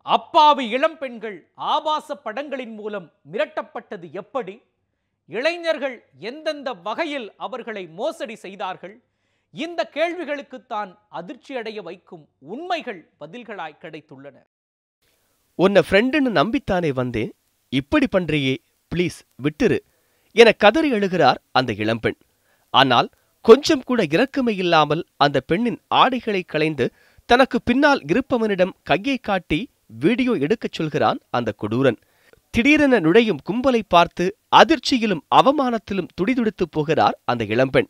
அப்பாவி இளம்பெண்கள் ஆபாச படங்களின் மூலம் மிரட்டப்பட்டது எப்படி? இளைஞர்கள் எந்தெந்த வகையில் அவர்களை மோசடி செய்தார்கள்? இந்த கேள்விகளுக்குத்தான் அதிர்ச்சியடைய வைக்கும் உண்மைகள் பதில்களாய் கிடைத்துள்ளன. உன்னை ஃப்ரெண்டுன்னு நம்பித்தானே வந்தேன், இப்படி பண்றியே, ப்ளீஸ் விட்டுரு என கதறி எழுகிறார் அந்த இளம்பெண். ஆனால் கொஞ்சம் கூட இரக்கமே இல்லாமல் அந்த பெண்ணின் ஆடைகளை களைந்து தனக்கு பின்னால் இருப்பவனிடம் கையை காட்டி வீடியோ எடுக்கச் சொல்கிறான் அந்த கொடூரன். திடீரென நுழையும் கும்பலை பார்த்து அதிர்ச்சியிலும் அவமானத்திலும் துடிதுடித்து போகிறார் அந்த இளம்பெண்.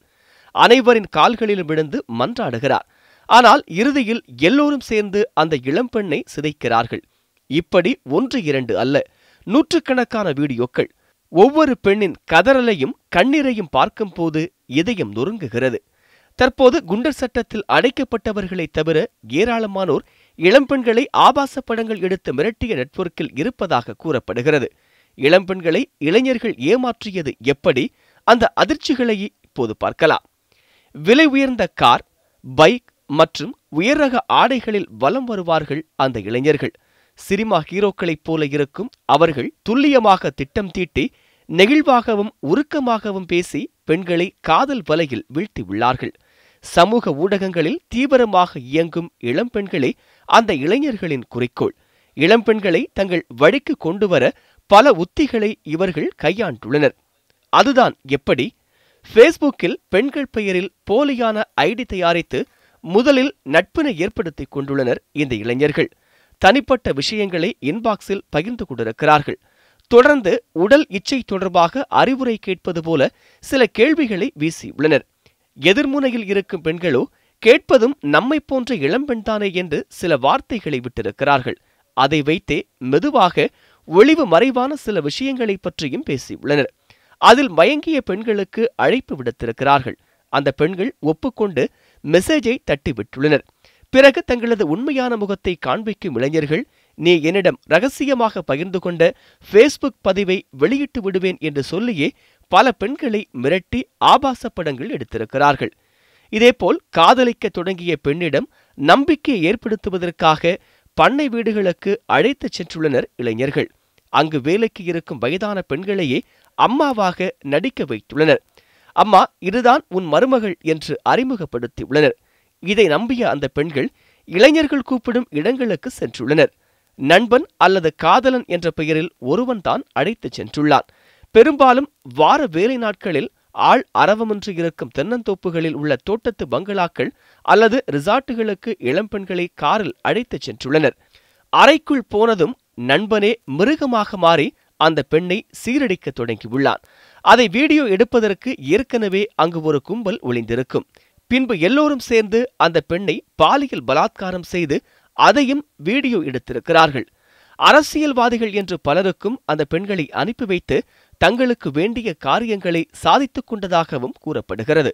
அனைவரின் கால்களிலும் விழுந்து மன்றாடுகிறார். ஆனால் இறுதியில் எல்லோரும் சேர்ந்து அந்த இளம்பெண்ணை சிதைக்கிறார்கள். இப்படி 1 2 அல்ல, நூற்றுக்கணக்கான வீடியோக்கள். ஒவ்வொரு பெண்ணின் கதறலையும் கண்ணீரையும் பார்க்கும் போது இதயம் நொறுங்குகிறது. தற்போது குண்டர் சட்டத்தில் அடைக்கப்பட்டவர்களைத் தவிர ஏராளமானோர் இளம்பெண்களை ஆபாச படங்கள் எடுத்து மிரட்டிய நெட்வொர்க்கில் இருப்பதாக கூறப்படுகிறது. இளம்பெண்களை இளைஞர்கள் ஏமாற்றியது எப்படி? அந்த அதிர்ச்சிகளை இப்போது பார்க்கலாம். விலை உயர்ந்த கார், பைக் மற்றும் உயர்ரக ஆடைகளில் வலம் வருவார்கள் அந்த இளைஞர்கள். சினிமா ஹீரோக்களைப் போல இருக்கும் அவர்கள் துல்லியமாக திட்டம் தீட்டி நெகிழ்வாகவும் உருக்கமாகவும் பேசி பெண்களை காதல் வலையில் வீழ்த்தியுள்ளார்கள். சமூக ஊடகங்களில் தீவிரமாக இயங்கும் இளம்பெண்களே அந்த இளைஞர்களின் குறிக்கோள். இளம்பெண்களை தங்கள் வழிக்கு கொண்டுவர பல உத்திகளை இவர்கள் கையாண்டுள்ளனர். அதுதான் எப்படி? ஃபேஸ்புக்கில் பெண்கள் பெயரில் போலியான ஐடி தயாரித்து முதலில் நட்பினை ஏற்படுத்திக் கொண்டுள்ளனர் இந்த இளைஞர்கள். தனிப்பட்ட விஷயங்களை இன்பாக்ஸில் பகிர்ந்து கொண்டிருக்கிறார்கள். தொடர்ந்து உடல் இச்சை தொடர்பாக அறிவுரை கேட்பது போல சில கேள்விகளை வீசியுள்ளனர். எதிர்முனையில் இருக்கும் பெண்களோ கேட்பதும் நம்மை போன்ற இளம்பெண்தானே என்று சில வார்த்தைகளை விட்டிருக்கிறார்கள். அதை வைத்தே மெதுவாக ஒளிவு மறைவான சில விஷயங்களை பற்றியும் பேசியுள்ளனர். அதில் மயங்கிய பெண்களுக்கு அழைப்பு விடுத்திருக்கிறார்கள். அந்த பெண்கள் ஒப்புக்கொண்டு மெசேஜை தட்டிவிட்டுள்ளனர். பிறகு தங்களது உண்மையான முகத்தை காண்பிக்கும் இளைஞர்கள், நீ என்னிடம் ரகசியமாக பகிர்ந்து கொண்ட ஃபேஸ்புக் பதிவை வெளியிட்டு விடுவேன் என்று சொல்லியே பல பெண்களை மிரட்டி ஆபாச படங்கள் எடுத்திருக்கிறார்கள். இதேபோல் காதலிக்க தொடங்கிய பெண்ணிடம் நம்பிக்கையை ஏற்படுத்துவதற்காக பண்ணை வீடுகளுக்கு அழைத்துச் சென்றுள்ளனர் இளைஞர்கள். அங்கு வேலைக்கு இருக்கும் வயதான பெண்களையே அம்மாவாக நடிக்க வைத்துள்ளனர். அம்மா, இதுதான் உன் மருமகள் என்று அறிமுகப்படுத்தியுள்ளனர். இதை நம்பிய அந்த பெண்கள் இளைஞர்கள் கூப்பிடும் இடங்களுக்கு சென்றுள்ளனர். நண்பன் அல்லது காதலன் என்ற பெயரில் ஒருவன் தான் அழைத்துச் சென்றுள்ளான். பெரும்பாலும் வார வேலை நாட்களில் ஆள் அரவமின்றி இருக்கும் தென்னந்தோப்புகளில் உள்ள தோட்டத்து பங்களாக்கள் அல்லது ரிசார்ட்டுகளுக்கு இளம்பெண்களை காரில் அழைத்துச் சென்றுள்ளனர். அறைக்குள் போனதும் நண்பனே மிருகமாக மாறி அந்த பெண்ணை சீரடிக்க தொடங்கியுள்ளான். அதை வீடியோ எடுப்பதற்கு ஏற்கனவே அங்கு ஒரு கும்பல் ஒளிந்திருக்கும். பின்பு எல்லோரும் சேர்ந்து அந்த பெண்ணை பாலியல் பலாத்காரம் செய்து அதையும் வீடியோ எடுத்திருக்கிறார்கள். அரசியல்வாதிகள் என்று பலருக்கும் அந்த பெண்களை அனுப்பி வைத்து தங்களுக்கு வேண்டிய காரியங்களை சாதித்துக் கொண்டதாகவும் கூறப்படுகிறது.